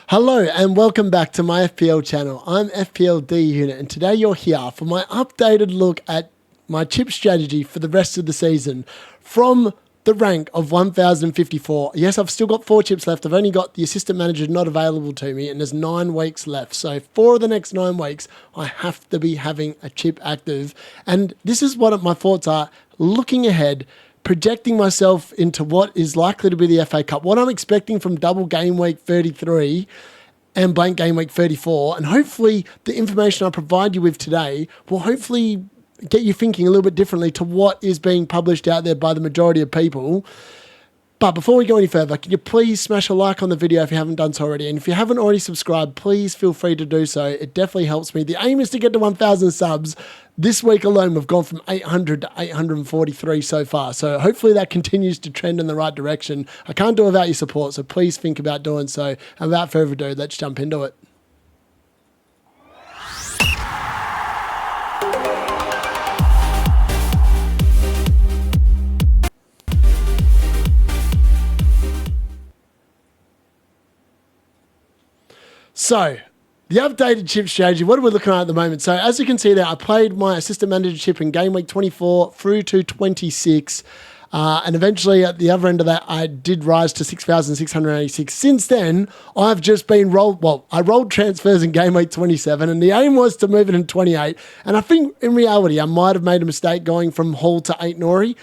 Hello and welcome back to my FPL channel. I'm FPL D Unit and today you're here for my updated look at my chip strategy for the rest of the season from the rank of 1054. Yes, I've still got 4 chips left. I've only got the assistant manager not available to me and there's 9 weeks left. So for the next 9 weeks, I have to be having a chip active. And this is what my thoughts are looking ahead, projecting myself into what is likely to be the FA Cup, what I'm expecting from double game week 33 and blank game week 34. And hopefully the information I provide you with today will hopefully get you thinking a little bit differently to what is being published out there by the majority of people. But before we go any further, can you please smash a like on the video if you haven't done so already? And if you haven't already subscribed, please feel free to do so. It definitely helps me. The aim is to get to 1,000 subs. This week alone, we've gone from 800 to 843 so far. So hopefully that continues to trend in the right direction. I can't do it without your support, so please think about doing so. And without further ado, let's jump into it. So, the updated chip strategy, what are we looking at the moment? So, as you can see there, I played my assistant manager chip in game week 24 through to 26. And eventually, at the other end of that, I did rise to 6,686. Since then, I've just been rolled. Well, I rolled transfers in game week 27, and the aim was to move it in 28. And I think in reality, I might have made a mistake going from Hall to 8 Nori,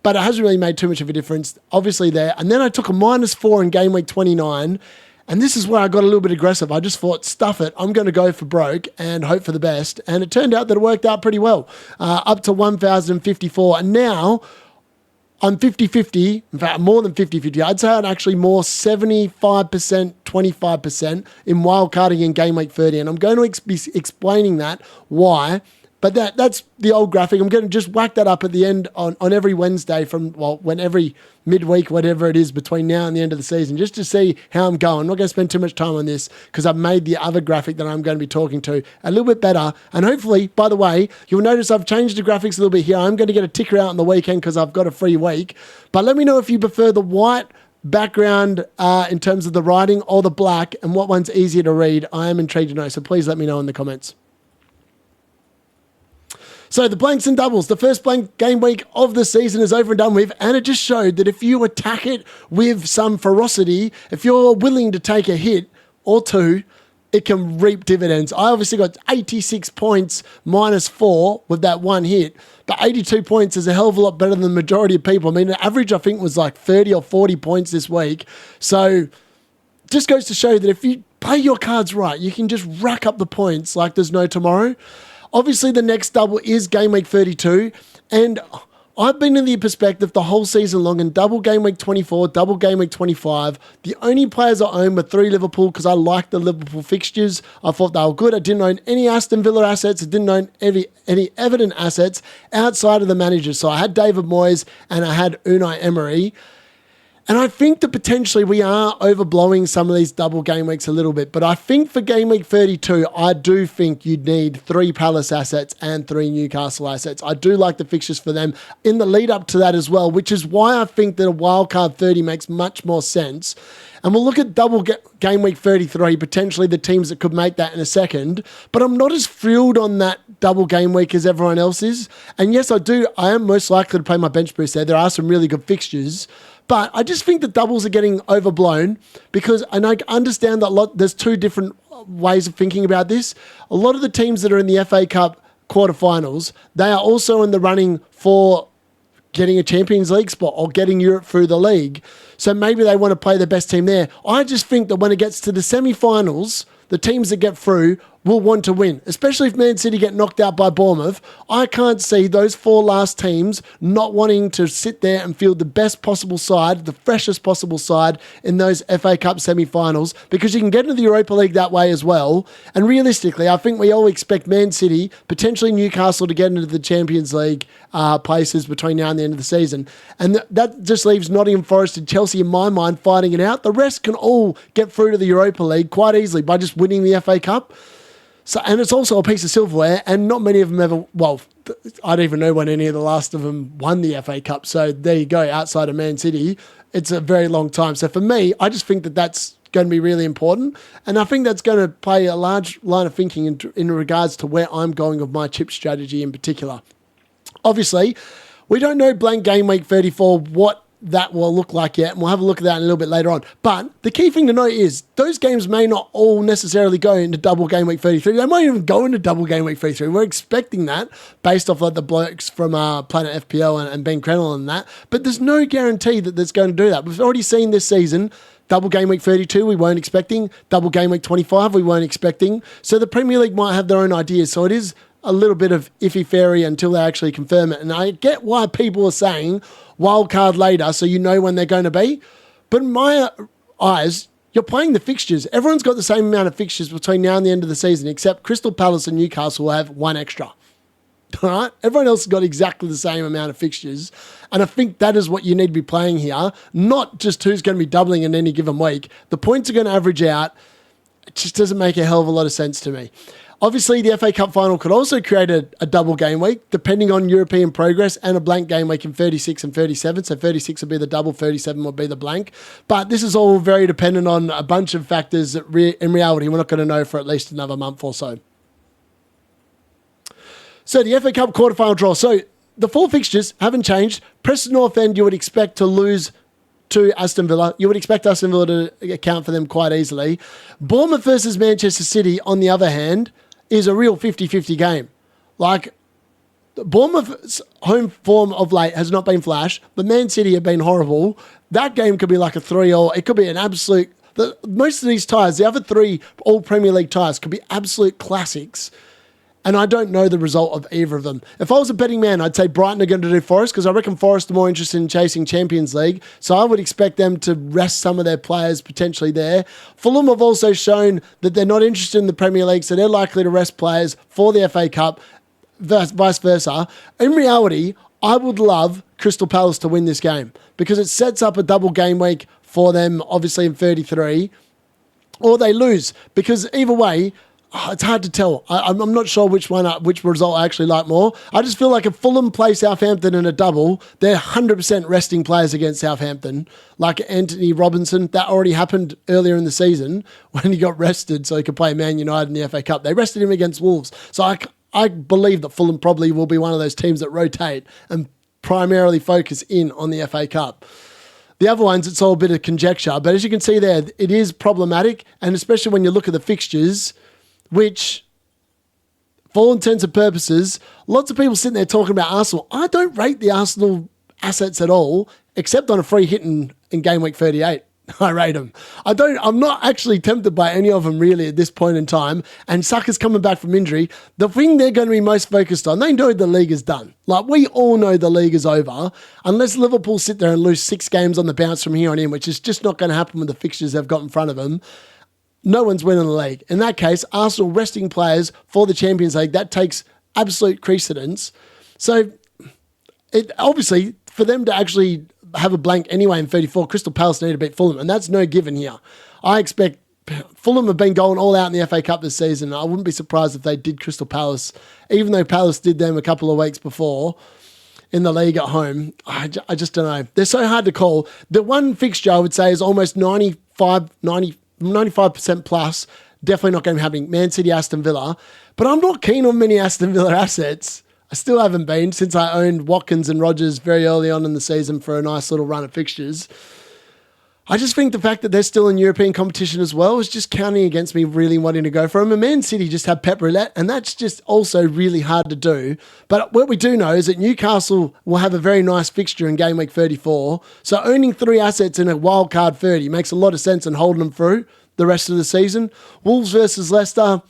but it hasn't really made too much of a difference, obviously, there. And then I took a -4 in game week 29. And this is where I got a little bit aggressive. I just thought, stuff it, I'm going to go for broke and hope for the best. And it turned out that it worked out pretty well, up to 1,054. And now I'm 50-50, in fact, more than 50-50. I'd say I'm actually more 75%, 25% in wildcarding in game week 30. And I'm going to be explaining that, why. But that's the old graphic. I'm going to just whack that up at the end on every Wednesday from, well, when every midweek, whatever it is between now and the end of the season, just to see how I'm going. I'm not going to spend too much time on this because I've made the other graphic that I'm going to be talking to a little bit better. And hopefully, by the way, you'll notice I've changed the graphics a little bit here. I'm going to get a ticker out on the weekend because I've got a free week. But let me know if you prefer the white background in terms of the writing or the black and what one's easier to read. I am intrigued to know. So please let me know in the comments. So the blanks and doubles, the first blank game week of the season is over and done with, and it just showed that if you attack it with some ferocity, if you're willing to take a hit or two, it can reap dividends. I obviously got 86 points -4 with that one hit, but 82 points is a hell of a lot better than the majority of people. I mean, the average I think was like 30 or 40 points this week. So just goes to show that if you play your cards right, you can just rack up the points like there's no tomorrow. Obviously, the next double is game week 32, and I've been in the perspective the whole season long in double game week 24, double game week 25. The only players I own were 3 Liverpool because I liked the Liverpool fixtures. I thought they were good. I didn't own any Aston Villa assets. I didn't own any Everton assets outside of the managers. So I had David Moyes and I had Unai Emery. And I think that potentially we are overblowing some of these double game weeks a little bit. But I think for game week 32, I do think you'd need 3 Palace assets and 3 Newcastle assets. I do like the fixtures for them in the lead up to that as well, which is why I think that a wildcard 30 makes much more sense. And we'll look at double game week 33, potentially the teams that could make that in a second. But I'm not as thrilled on that double game week as everyone else is. And yes, I am most likely to play my bench boost there. There are some really good fixtures. But I just think the doubles are getting overblown because, and I understand that there's 2 different ways of thinking about this. A lot of the teams that are in the FA Cup quarterfinals, they are also in the running for getting a Champions League spot or getting Europe through the league. So maybe they want to play the best team there. I just think that when it gets to the semi-finals, the teams that get through will want to win, especially if Man City get knocked out by Bournemouth. I can't see those 4 last teams not wanting to sit there and field the best possible side, the freshest possible side in those FA Cup semi-finals, because you can get into the Europa League that way as well. And realistically, I think we all expect Man City, potentially Newcastle, to get into the Champions League places between now and the end of the season. And that just leaves Nottingham Forest and Chelsea, in my mind, fighting it out. The rest can all get through to the Europa League quite easily by just winning the FA Cup. So, and it's also a piece of silverware, and not many of them ever, well, I don't even know when any of the last of them won the FA Cup. So there you go, outside of Man City, it's a very long time. So for me, I just think that that's going to be really important. And I think that's going to play a large line of thinking in regards to where I'm going with my chip strategy in particular. Obviously, we don't know blank game week 34 what that will look like yet, and we'll have a look at that in a little bit later on. But the key thing to note is those games may not all necessarily go into double game week 33. They might even go into double game week 33. We're expecting that based off like the blokes from Planet FPL and Ben Crennel and that. But there's no guarantee that that's going to do that. We've already seen this season double game week 32 we weren't expecting. Double game week 25 we weren't expecting. So the Premier League might have their own ideas. So it is a little bit of iffy fairy until they actually confirm it. And I get why people are saying wildcard later so you know when they're going to be. But in my eyes, you're playing the fixtures. Everyone's got the same amount of fixtures between now and the end of the season, except Crystal Palace and Newcastle will have one extra. All right? Everyone else has got exactly the same amount of fixtures. And I think that is what you need to be playing here, not just who's going to be doubling in any given week. The points are going to average out. It just doesn't make a hell of a lot of sense to me. Obviously, the FA Cup final could also create a double game week, depending on European progress, and a blank game week in 36 and 37. So 36 will be the double, 37 will be the blank. But this is all very dependent on a bunch of factors that in reality we're not going to know for at least another month or so. So the FA Cup quarterfinal draw. So the four fixtures haven't changed. Preston North End you would expect to lose to Aston Villa. You would expect Aston Villa to account for them quite easily. Bournemouth versus Manchester City, on the other hand, is a real 50-50 game. Like, Bournemouth's home form of late has not been flash, but Man City have been horrible. That game could be like a 3-0. It could be an absolute... most of these ties, the other three all Premier League ties, could be absolute classics. And I don't know the result of either of them. If I was a betting man, I'd say Brighton are going to do Forest, because I reckon Forest are more interested in chasing Champions League. So I would expect them to rest some of their players potentially there. Fulham have also shown that they're not interested in the Premier League, so they're likely to rest players for the FA Cup, vice versa. In reality, I would love Crystal Palace to win this game, because it sets up a double game week for them, obviously in 33, or they lose, because either way... it's hard to tell. I'm not sure which result I actually like more. I just feel like if Fulham play Southampton in a double, they're 100% resting players against Southampton. Like Anthony Robinson, that already happened earlier in the season when he got rested so he could play Man United in the FA Cup. They rested him against Wolves. So I believe that Fulham probably will be one of those teams that rotate and primarily focus in on the FA Cup. The other ones, it's all a bit of conjecture. But as you can see there, it is problematic. And especially when you look at the fixtures... which, for all intents and purposes, lots of people sitting there talking about Arsenal. I don't rate the Arsenal assets at all, except on a free hit in game week 38. I rate them. I'm not actually tempted by any of them really at this point in time. And Saka's coming back from injury. The thing they're going to be most focused on, they know the league is done. Like, we all know the league is over. Unless Liverpool sit there and lose 6 games on the bounce from here on in, which is just not going to happen with the fixtures they've got in front of them. No one's winning the league. In that case, Arsenal resting players for the Champions League, that takes absolute precedence. So, it obviously, for them to actually have a blank anyway in 34, Crystal Palace need to beat Fulham, and that's no given here. I expect Fulham have been going all out in the FA Cup this season. I wouldn't be surprised if they did Crystal Palace, even though Palace did them a couple of weeks before in the league at home. I just don't know. They're so hard to call. The one fixture I would say is almost 95% plus, definitely not going to be happening. Man City, Aston Villa. But I'm not keen on many Aston Villa assets. I still haven't been since I owned Watkins and Rodgers very early on in the season for a nice little run of fixtures. I just think the fact that they're still in European competition as well is just counting against me really wanting to go for them. And Man City just have Pep Roulette, and that's just also really hard to do. But what we do know is that Newcastle will have a very nice fixture in game week 34. So owning 3 assets in a wildcard 30 makes a lot of sense and holding them through the rest of the season. Wolves versus Leicester,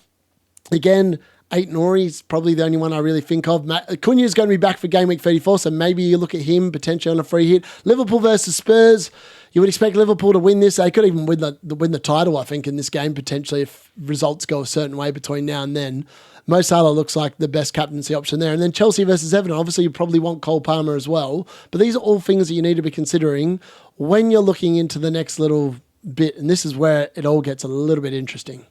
again, Ait-Nouri is probably the only one I really think of. Cunha is going to be back for game week 34, so maybe you look at him potentially on a free hit. Liverpool versus Spurs. You would expect Liverpool to win this. They could even win the title, I think, in this game, potentially, if results go a certain way between now and then. Mo Salah looks like the best captaincy option there. And then Chelsea versus Everton. Obviously, you probably want Cole Palmer as well. But these are all things that you need to be considering when you're looking into the next little bit. And this is where it all gets a little bit interesting.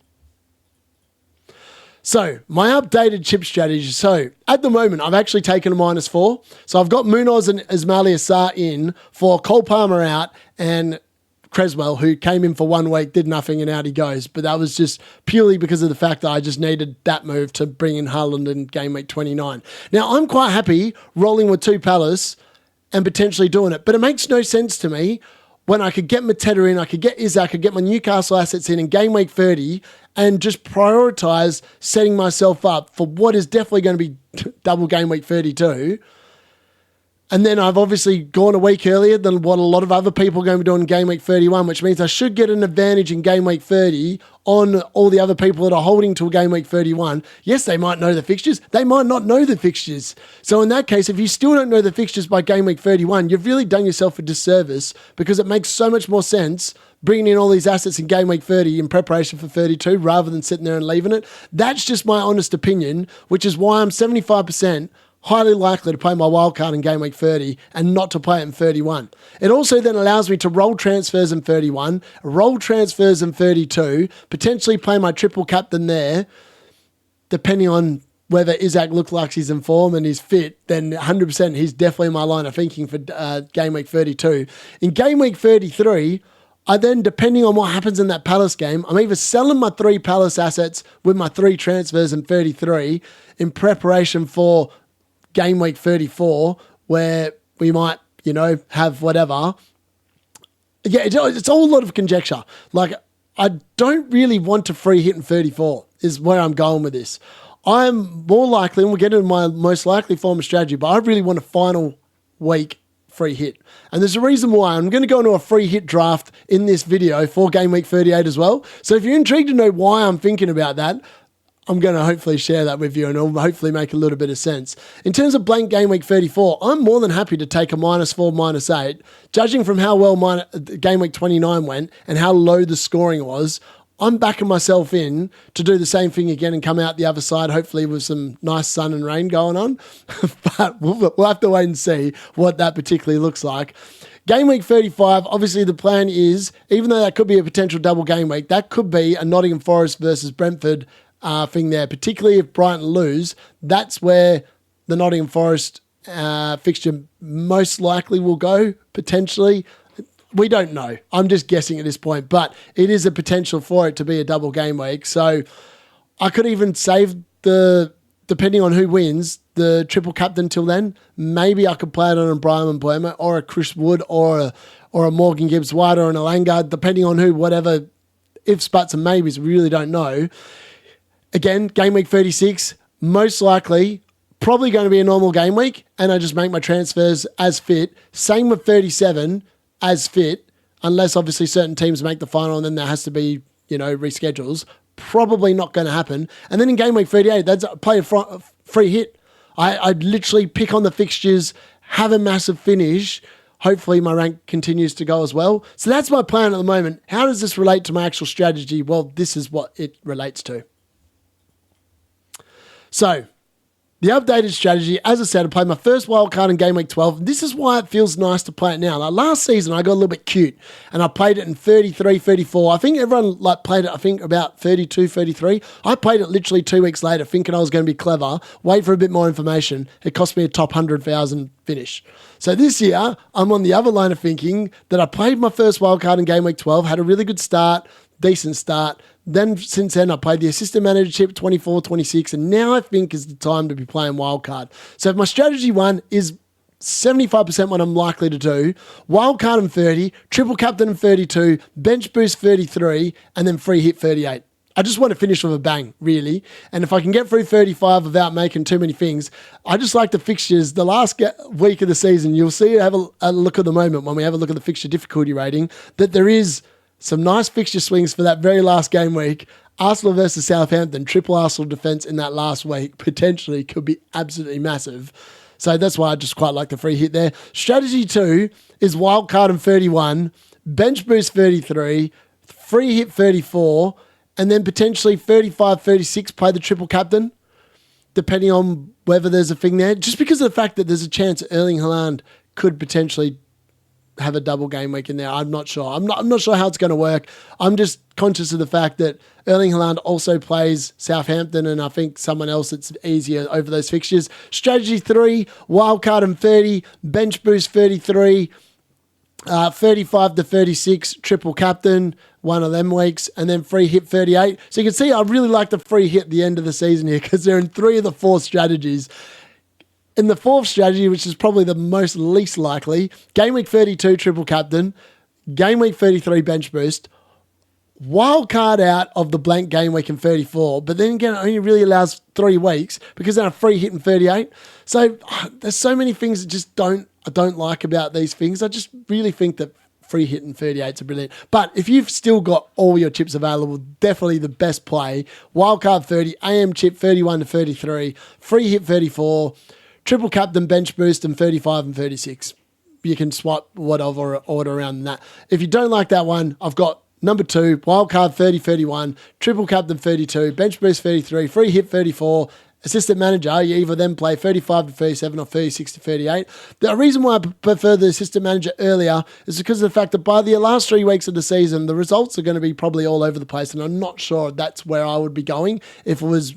So, my updated chip strategy. So, at the moment, I've actually taken a -4. So, I've got Munoz and Ismaila Sarr in for Cole Palmer out and Creswell, who came in for 1 week, did nothing, and out he goes. But that was just purely because of the fact that I just needed that move to bring in Haaland in game week 29. Now, I'm quite happy rolling with 2 Palace and potentially doing it, but it makes no sense to me when I could get Mateta in, I could get Isaac, I could get my Newcastle assets in game week 30 and just prioritise setting myself up for what is definitely going to be double game week 32. And then I've obviously gone a week earlier than what a lot of other people are going to be doing in game week 31, which means I should get an advantage in game week 30 on all the other people that are holding till game week 31. Yes, they might know the fixtures. They might not know the fixtures. So in that case, if you still don't know the fixtures by game week 31, you've really done yourself a disservice because it makes so much more sense bringing in all these assets in game week 30 in preparation for 32 rather than sitting there and leaving it. That's just my honest opinion, which is why I'm 75% highly likely to play my wildcard in game week 30 and not to play it in 31. It also then allows me to roll transfers in 31, roll transfers in 32, potentially play my triple captain there, depending on whether Isaac looks like he's in form and he's fit, then 100% he's definitely in my line of thinking for game week 32. In game week 33, I then, depending on what happens in that Palace game, I'm either selling my 3 Palace assets with my 3 transfers in 33 in preparation for game week 34, where we might, have whatever. Yeah, it's all a lot of conjecture. Like, I don't really want to free hit in 34 is where I'm going with this. I'm more likely, and we'll get into my most likely form of strategy, but I really want a final week free hit. And there's a reason why. I'm going to go into a free hit draft in this video for game week 38 as well. So if you're intrigued to know why I'm thinking about that, I'm going to hopefully share that with you and it'll hopefully make a little bit of sense. In terms of blank game week 34, I'm more than happy to take a -4, -8. Judging from how well my game week 29 went and how low the scoring was, I'm backing myself in to do the same thing again and come out the other side, hopefully with some nice sun and rain going on. But we'll have to wait and see what that particularly looks like. Game week 35, obviously the plan is, even though that could be a potential double game week, that could be a Nottingham Forest versus Brentford thing there, particularly if Brighton lose. That's where the Nottingham Forest fixture most likely will go, potentially. We don't know. I'm just guessing at this point, but it is a potential for it to be a double game week. So I could even save depending on who wins, the triple captain till then. Maybe I could play it on a Brian Mbeumo or a Chris Wood or a Morgan Gibbs-White or an Alanga, depending on who, whatever ifs, buts and maybes, we really don't know. Again, game week 36, most likely, probably going to be a normal game week, and I just make my transfers as fit. Same with 37, as fit, unless obviously certain teams make the final and then there has to be, reschedules. Probably not going to happen. And then in game week 38, that's play a free hit. I'd literally pick on the fixtures, have a massive finish. Hopefully my rank continues to go as well. So that's my plan at the moment. How does this relate to my actual strategy? Well, this is what it relates to. So, the updated strategy, as I said, I played my first wildcard in game week 12. This is why it feels nice to play it now. Like last season, I got a little bit cute and I played it in 33, 34. I think everyone played it, about 32, 33. I played it literally 2 weeks later thinking I was going to be clever, wait for a bit more information. It cost me a top 100,000 finish. So this year, I'm on the other line of thinking that I played my first wildcard in game week 12, had a really good start, decent start. Then since then, I played the assistant managership 24, 26, and now I think is the time to be playing wildcard. So if my strategy one is 75% what I'm likely to do, wildcard in 30, triple captain in 32, bench boost 33, and then free hit 38. I just want to finish with a bang, really. And if I can get through 35 without making too many things, I just like the fixtures. The last week of the season, you'll see, have a look at the moment when we have a look at the fixture difficulty rating, that there is some nice fixture swings for that very last game week. Arsenal versus Southampton, triple Arsenal defence in that last week potentially could be absolutely massive. So that's why I just quite like the free hit there. Strategy 2 is wildcard in 31, bench boost 33, free hit 34, and then potentially 35, 36 play the triple captain, depending on whether there's a thing there. Just because of the fact that there's a chance Erling Haaland could potentially have a double game week in there. I'm not sure. I'm not sure how it's going to work. I'm just conscious of the fact that Erling Haaland also plays Southampton and I think someone else that's easier over those fixtures. Strategy 3, wildcard in 30, bench boost 33, 35 to 36, triple captain, one of them weeks, and then free hit 38. So you can see I really like the free hit at the end of the season here because they're in 3 of the 4 strategies. In the 4th strategy, which is probably the most least likely, game week 32, triple captain, game week 33, bench boost, wild card out of the blank game week in 34, but then again, it only really allows 3 weeks because then a free hit in 38. So there's so many things that just I don't like about these things. I just really think that free hit in 38 is brilliant. But if you've still got all your chips available, definitely the best play. Wildcard 30, AM chip 31 to 33, free hit 34, triple captain, bench boost, and 35 and 36. You can swap whatever order around that. If you don't like that one, I've got number 2, wildcard 30, 31, triple captain 32, bench boost 33, free hit 34, assistant manager, you either then play 35 to 37 or 36 to 38. The reason why I prefer the assistant manager earlier is because of the fact that by the last 3 weeks of the season, the results are going to be probably all over the place, and I'm not sure that's where I would be going if it was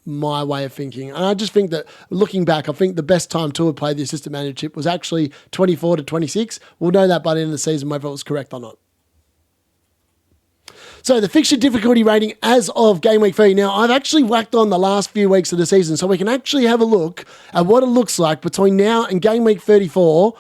my way of thinking. And I just think that looking back, I think the best time to have played the assistant manager chip was actually 24 to 26. We'll know that by the end of the season whether it was correct or not. So the fixture difficulty rating as of game week 3. Now, I've actually whacked on the last few weeks of the season, so we can actually have a look at what it looks like between now and game week 34.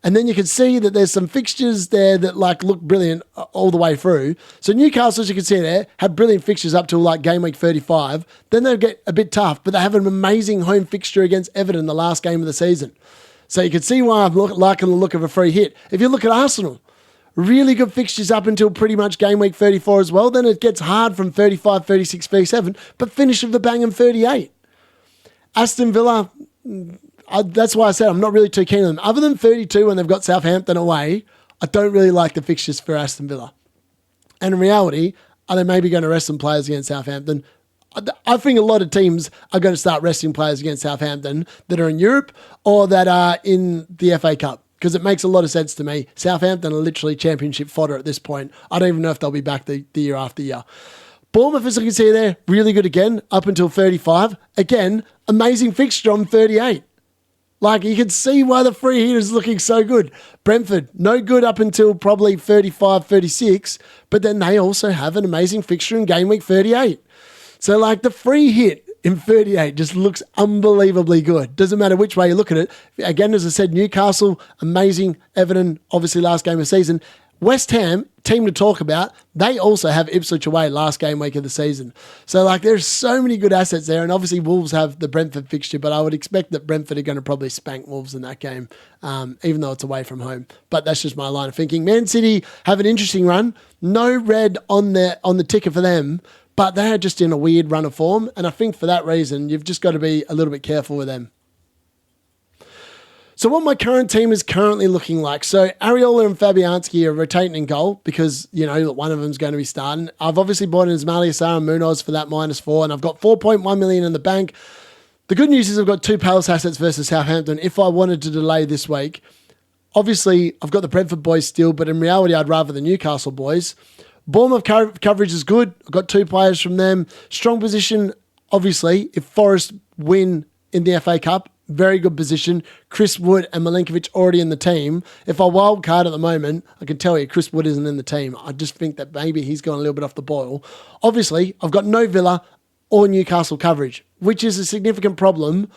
And then you can see that there's some fixtures there that look brilliant all the way through. So Newcastle, as you can see there, had brilliant fixtures up till game week 35. Then they get a bit tough, but they have an amazing home fixture against Everton the last game of the season. So you can see why I'm liking the look of a free hit. If you look at Arsenal, really good fixtures up until pretty much game week 34 as well. Then it gets hard from 35, 36, 37, but finish with the bang in 38. Aston Villa, that's why I said I'm not really too keen on them. Other than 32 when they've got Southampton away, I don't really like the fixtures for Aston Villa. And in reality, are they maybe going to rest some players against Southampton? I think a lot of teams are going to start resting players against Southampton that are in Europe or that are in the FA Cup. Because it makes a lot of sense to me. Southampton are literally championship fodder at this point. I don't even know if they'll be back the year after year. Bournemouth, as you can see there, really good again, up until 35. Again, amazing fixture on 38. You can see why the free hit is looking so good. Brentford, no good up until probably 35, 36, but then they also have an amazing fixture in game week 38. So the free hit in 38 just looks unbelievably good. Doesn't matter which way you look at it. Again, as I said, Newcastle, amazing. Everton, obviously last game of the season. West Ham, team to talk about, they also have Ipswich away last game week of the season. So there's so many good assets there, and obviously Wolves have the Brentford fixture, but I would expect that Brentford are going to probably spank Wolves in that game, even though it's away from home. But that's just my line of thinking. Man City have an interesting run. No red on the ticker for them, but they're just in a weird run of form, and I think for that reason, you've just got to be a little bit careful with them. So what my current team is currently looking like. So Areola and Fabianski are rotating in goal because, one of them is going to be starting. I've obviously bought in Ismaila Sarr and Munoz for that -4, and I've got 4.1 million in the bank. The good news is I've got 2 Palace assets versus Southampton if I wanted to delay this week. Obviously, I've got the Brentford boys still, but in reality, I'd rather the Newcastle boys. Bournemouth coverage is good. I've got 2 players from them. Strong position, obviously, if Forest win in the FA Cup, very good position. Chris Wood and Milinkovic already in the team. If I wild card at the moment, I can tell you Chris Wood isn't in the team. I just think that maybe he's gone a little bit off the boil. Obviously, I've got no Villa or Newcastle coverage, which is a significant problem,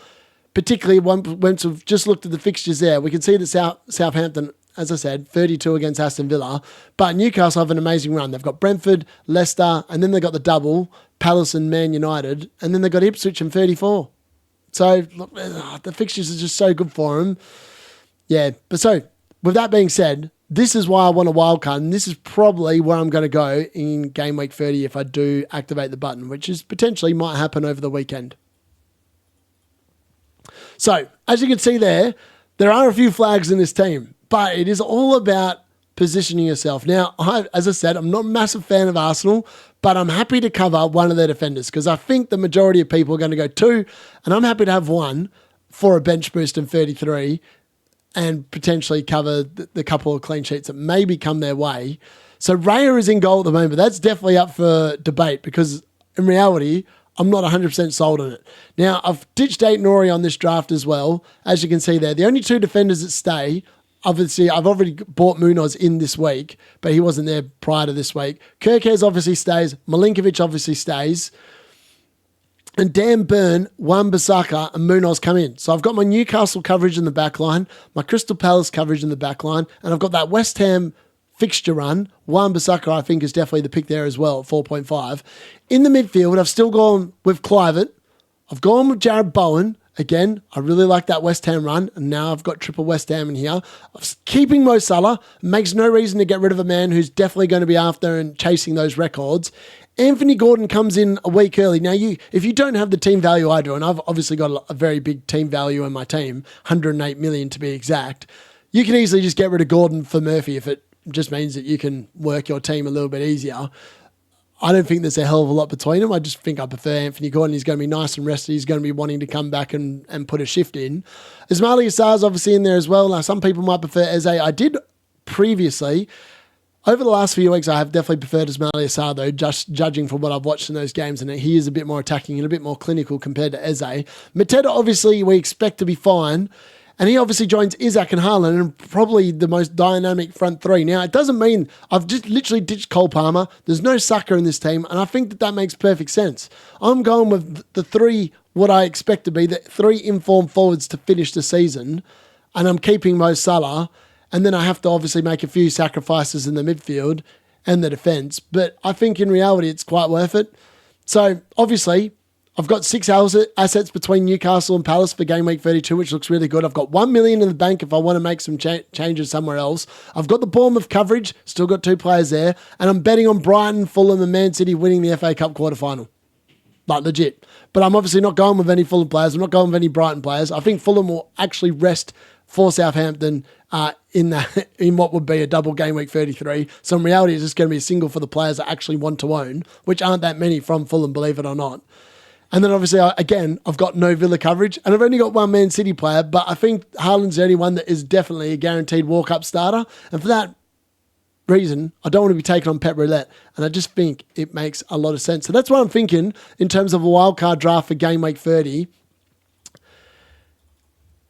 particularly once we've just looked at the fixtures there. We can see that Southampton, as I said, 32 against Aston Villa, but Newcastle have an amazing run. They've got Brentford, Leicester, and then they've got the double, Palace and Man United, and then they've got Ipswich and 34. So look, the fixtures are just so good for them. Yeah, but so with that being said, this is why I want a wild card, and this is probably where I'm going to go in game week 30 if I do activate the button, which is potentially might happen over the weekend. So as you can see there are a few flags in this team, but it is all about positioning yourself. Now, as I said, I'm not a massive fan of Arsenal, but I'm happy to cover one of their defenders because I think the majority of people are going to go 2, and I'm happy to have 1 for a bench boost in 33 and potentially cover the couple of clean sheets that maybe come their way. So Raya is in goal at the moment. That's definitely up for debate because in reality, I'm not 100% sold on it. Now, I've ditched Aït Nouri on this draft as well. As you can see there, the only 2 defenders that stay obviously, I've already bought Munoz in this week, but he wasn't there prior to this week. Kirkes obviously stays. Milinkovic obviously stays. And Dan Burn, Wan-Bissaka, and Munoz come in. So I've got my Newcastle coverage in the back line, my Crystal Palace coverage in the back line, and I've got that West Ham fixture run. Wan-Bissaka, I think, is definitely the pick there as well at 4.5. In the midfield, I've still gone with Kluivert. I've gone with Jared Bowen. Again, I really like that West Ham run, and now I've got triple West Ham in here. I'm keeping Mo Salah. Makes no reason to get rid of a man who's definitely going to be after and chasing those records. Anthony Gordon comes in a week early. Now, if you don't have the team value I do, and I've obviously got a very big team value in my team, 108 million to be exact, you can easily just get rid of Gordon for Murphy if it just means that you can work your team a little bit easier. I don't think there's a hell of a lot between them. I just think I prefer Anthony Gordon. He's going to be nice and rested. He's going to be wanting to come back and put a shift in. Ismail Assar's obviously in there as well. Now, some people might prefer Eze. I did previously. Over the last few weeks, I have definitely preferred Ismail Assar, though, just judging from what I've watched in those games, and he is a bit more attacking and a bit more clinical compared to Eze. Mateta, obviously, we expect to be fine, and he obviously joins Isaac and Haaland, and probably the most dynamic front three. Now, it doesn't mean I've just literally ditched Cole Palmer. There's no Saka in this team, and I think that makes perfect sense. I'm going with the three, what I expect to be, the three informed forwards to finish the season, and I'm keeping Mo Salah. And then I have to obviously make a few sacrifices in the midfield and the defence. But I think in reality, it's quite worth it. So obviously, I've got 6 assets between Newcastle and Palace for Game Week 32, which looks really good. I've got 1 million in the bank if I want to make some changes somewhere else. I've got the Bournemouth coverage, still got 2 players there. And I'm betting on Brighton, Fulham and Man City winning the FA Cup quarterfinal. Like legit. But I'm obviously not going with any Fulham players. I'm not going with any Brighton players. I think Fulham will actually rest for Southampton in what would be a double Game Week 33. So in reality, it's just going to be a single for the players that actually want to own, which aren't that many from Fulham, believe it or not. And then obviously, again, I've got no Villa coverage, and I've only got one Man City player, but I think Haaland's the only one that is definitely a guaranteed walk-up starter. And for that reason, I don't want to be taken on Pep Roulette, and I just think it makes a lot of sense. So that's what I'm thinking in terms of a wildcard draft for Game Week 30.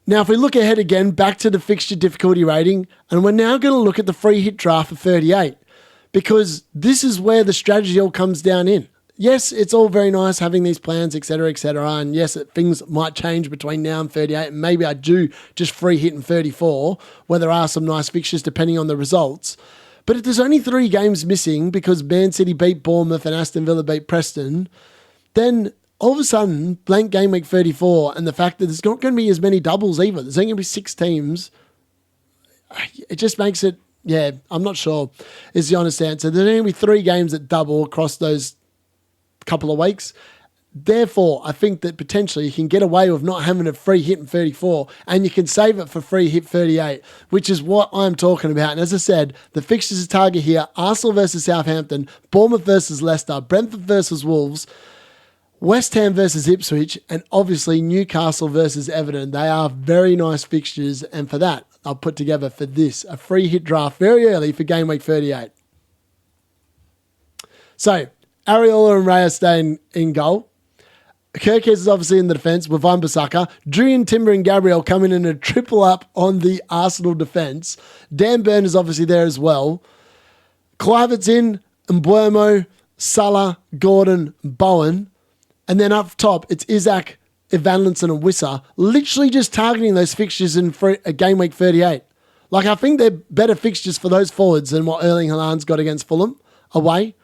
Now, if we look ahead again, back to the fixture difficulty rating, and we're now going to look at the free hit draft for 38, because this is where the strategy all comes down in. Yes, it's all very nice having these plans, etc., and yes, things might change between now and 38, and maybe I do just free hit in 34, where there are some nice fixtures depending on the results. But if there's only 3 games missing because Man City beat Bournemouth and Aston Villa beat Preston, then all of a sudden, blank Game Week 34 and the fact that there's not going to be as many doubles either. There's only going to be 6 teams. It just makes it, I'm not sure is the honest answer. There's going to be 3 games that double across those couple of weeks. Therefore, I think that potentially you can get away with not having a free hit in 34 and you can save it for free hit 38, which is what I'm talking about. And as I said, the fixtures to target here, Arsenal versus Southampton, Bournemouth versus Leicester, Brentford versus Wolves, West Ham versus Ipswich, and obviously Newcastle versus Everton. They are very nice fixtures, and for that, I'll put together for this, a free hit draft very early for Game Week 38. So, Areola and Raya stay in goal. Kirkes is obviously in the defence with Wan-Bissaka. Julian Timber and Gabriel coming in a triple up on the Arsenal defence. Dan Burn is obviously there as well. Kluivert's in, Mbeumo, Salah, Gordon, Bowen. And then up top, it's Isaac, Evanlinson and Wissa, literally just targeting those fixtures in Game Week 38. Like, I think they're better fixtures for those forwards than what Erling Haaland's got against Fulham away.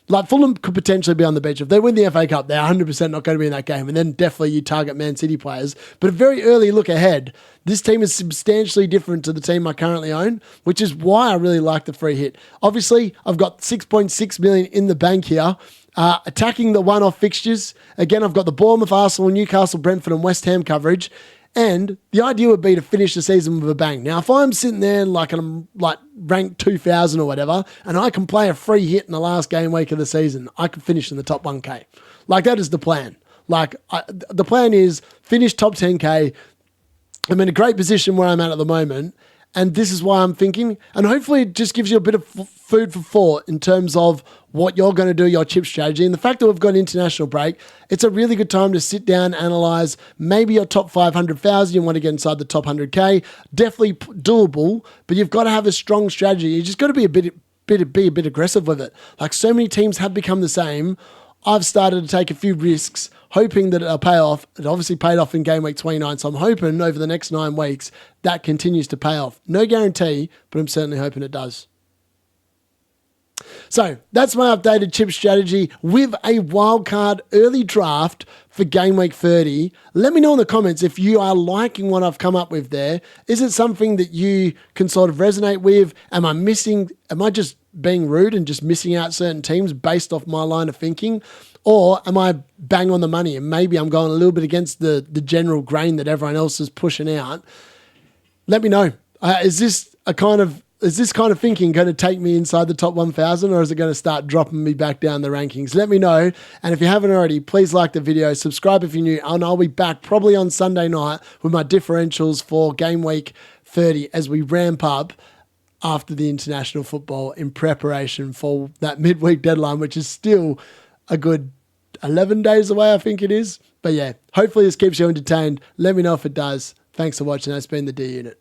Like, Fulham could potentially be on the bench. If they win the FA Cup, they're 100% not going to be in that game. And then definitely you target Man City players. But a very early look ahead, this team is substantially different to the team I currently own, which is why I really like the free hit. Obviously, I've got 6.6 million in the bank here. Attacking the one-off fixtures. Again, I've got the Bournemouth, Arsenal, Newcastle, Brentford and West Ham coverage. And the idea would be to finish the season with a bang. Now, if I'm sitting there and I'm ranked 2,000 or whatever, and I can play a free hit in the last game week of the season, I can finish in the top 1K. Like, that is the plan. The plan is finish top 10K. I'm in a great position where I'm at the moment. And this is why I'm thinking, and hopefully it just gives you a bit of food for thought in terms of what you're going to do, your chip strategy. And the fact that we've got an international break, it's a really good time to sit down, analyze maybe your top 500,000. You want to get inside the top 100K. Definitely doable, but you've got to have a strong strategy. You just got to be a bit aggressive with it. Like so many teams have become the same. I've started to take a few risks, hoping that it'll pay off. It obviously paid off in game week 29, so I'm hoping over the next 9 weeks that continues to pay off. No guarantee, but I'm certainly hoping it does. So that's my updated chip strategy with a wildcard early draft for game week 30. Let me know in the comments if you are liking what I've come up with there. Is it something that you can sort of resonate with? Am I just being rude and just missing out certain teams based off my line of thinking? Or am I bang on the money and maybe I'm going a little bit against the general grain that everyone else is pushing out? Let me know. Is this kind of thinking going to take me inside the top 1,000, or is it going to start dropping me back down the rankings? Let me know. And if you haven't already, please like the video, subscribe if you're new, and I'll be back probably on Sunday night with my differentials for game week 30 as we ramp up after the international football in preparation for that midweek deadline, which is still a good 11 days away, I think it is. But yeah, hopefully this keeps you entertained. Let me know if it does. Thanks for watching. That's been the D Unit.